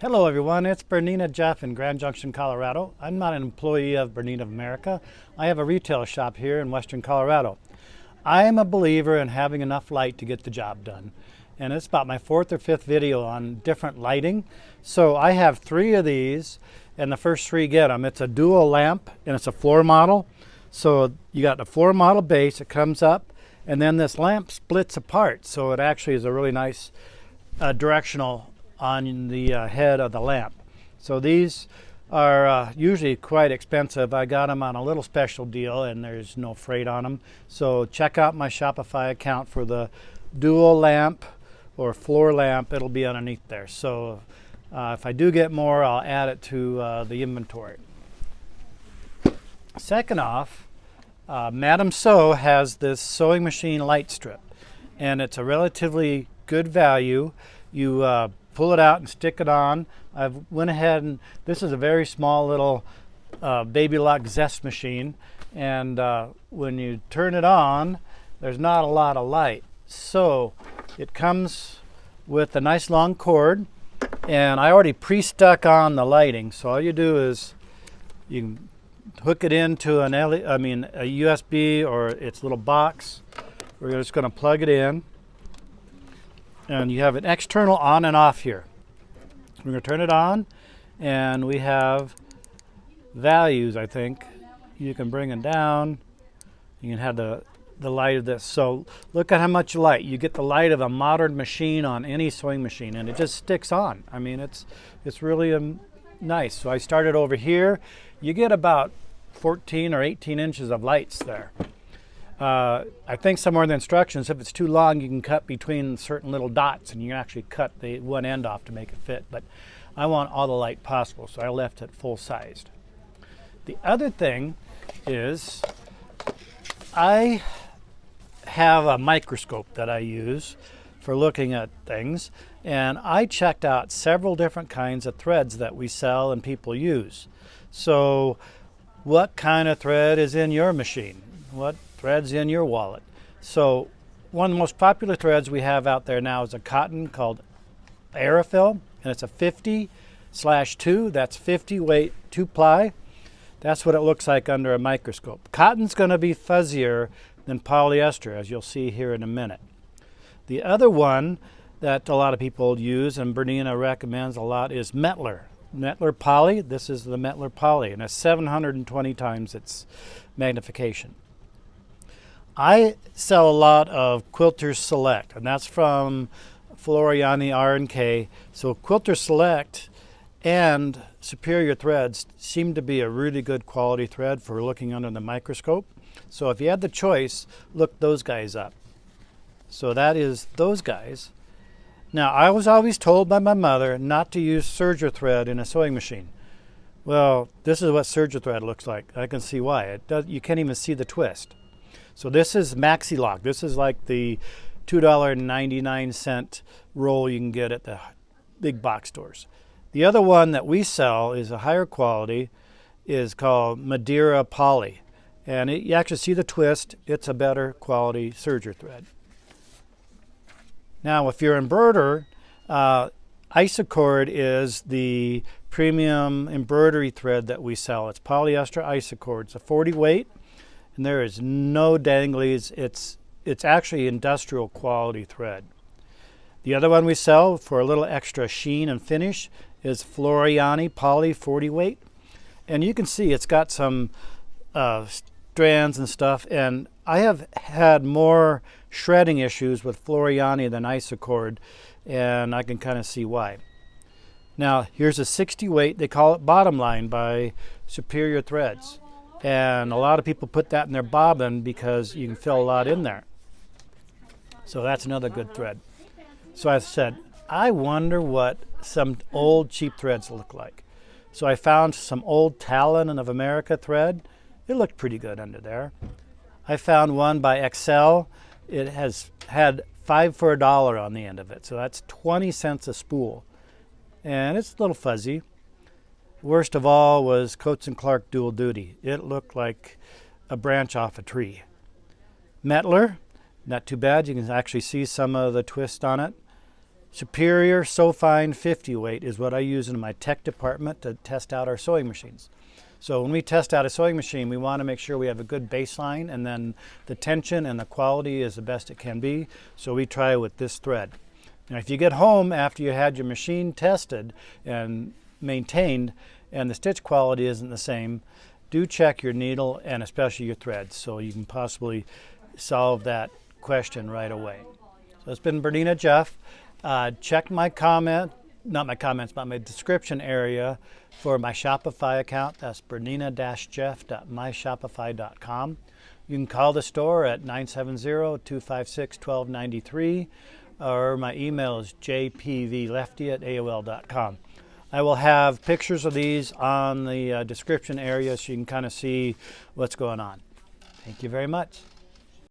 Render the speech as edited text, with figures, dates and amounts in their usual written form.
Hello everyone, it's Bernina Jeff in Grand Junction, Colorado. I'm not an employee of Bernina of America. I have a retail shop here in Western Colorado. I am a believer in having enough light to get the job done. And it's about my fourth or fifth video on different lighting. So I have 3 of these, and the first 3 get them. It's a dual lamp and it's a floor model. So you got the floor model base, it comes up, and then this lamp splits apart. So it actually is a really nice directional on the head of the lamp. So these are usually quite expensive. I got them on a little special deal and there's no freight on them. So check out my Shopify account for the dual lamp or floor lamp. It'll be underneath there. So if I do get more, I'll add it to the inventory. Second off, Madam Sew has this sewing machine light strip, and it's a relatively good value. You pull it out and stick it on. I've went ahead and this is a very small little baby lock zest machine, and when you turn it on, there's not a lot of light. So it comes with a nice long cord, and I already pre-stuck on the lighting. So all you do is you can hook it into a USB or its little box. We're just going to plug it in. And you have an external on and off here. We're going to turn it on, and we have values, I think. You can bring it down. You can have the light of this. So look at how much light. You get the light of a modern machine on any sewing machine, and it just sticks on. I mean, it's really nice. So I started over here. You get about 14 or 18 inches of lights there. I think somewhere in the instructions, if it's too long, you can cut between certain little dots, and you can actually cut the one end off to make it fit. But I want all the light possible, so I left it full sized. The other thing is I have a microscope that I use for looking at things, and I checked out several different kinds of threads that we sell and people use. So what kind of thread is in your machine? What threads in your wallet? So one of the most popular threads we have out there now is a cotton called Aerofill, and it's a 50/2. That's 50 weight 2-ply. That's what it looks like under a microscope. Cotton's going to be fuzzier than polyester, as you'll see here in a minute. The other one that a lot of people use and Bernina recommends a lot is Mettler poly. This is the Mettler poly, and it's 720 times its magnification. I sell a lot of Quilter Select, and that's from Floriani R&K. So Quilter Select and Superior threads seem to be a really good quality thread for looking under the microscope. So if you had the choice, look those guys up. So that is those guys. Now, I was always told by my mother not to use serger thread in a sewing machine. Well, this is what serger thread looks like. I can see why. You can't even see the twist. So this is Maxi Lock. This is like the $2.99 roll you can get at the big box stores. The other one that we sell is a higher quality, is called Madeira Poly. And you actually see the twist. It's a better quality serger thread. Now, if you're an embroiderer, Isocord is the premium embroidery thread that we sell. It's polyester Isocord. It's a 40 weight. And there is no danglies. It's actually industrial quality thread. The other one we sell for a little extra sheen and finish is Floriani Poly 40 weight. And you can see it's got some strands and stuff. And I have had more shredding issues with Floriani than Isocord, and I can kind of see why. Now, here's a 60 weight. They call it Bottom Line by Superior Threads. And a lot of people put that in their bobbin because you can fill a lot in there. So that's another good thread. So I said, I wonder what some old cheap threads look like. So I found some old Talon of America thread. It looked pretty good under there. I found one by Excel. It has had 5 for $1 on the end of it. So that's 20 cents a spool. And it's a little fuzzy. Worst of all was Coates & Clark Dual Duty. It looked like a branch off a tree. Mettler, not too bad. You can actually see some of the twist on it. Superior SewFine 50 weight is what I use in my tech department to test out our sewing machines. So when we test out a sewing machine, we want to make sure we have a good baseline, and then the tension and the quality is the best it can be. So we try with this thread. Now if you get home after you had your machine tested and maintained and the stitch quality isn't the same, do check your needle and especially your threads so you can possibly solve that question right away. So it's been Bernina Jeff. Check my not my comments, but my description area for my Shopify account. That's bernina-jeff.myshopify.com. You can call the store at 970-256-1293, or my email is jpvlefty@aol.com. I will have pictures of these on the description area so you can kind of see what's going on. Thank you very much.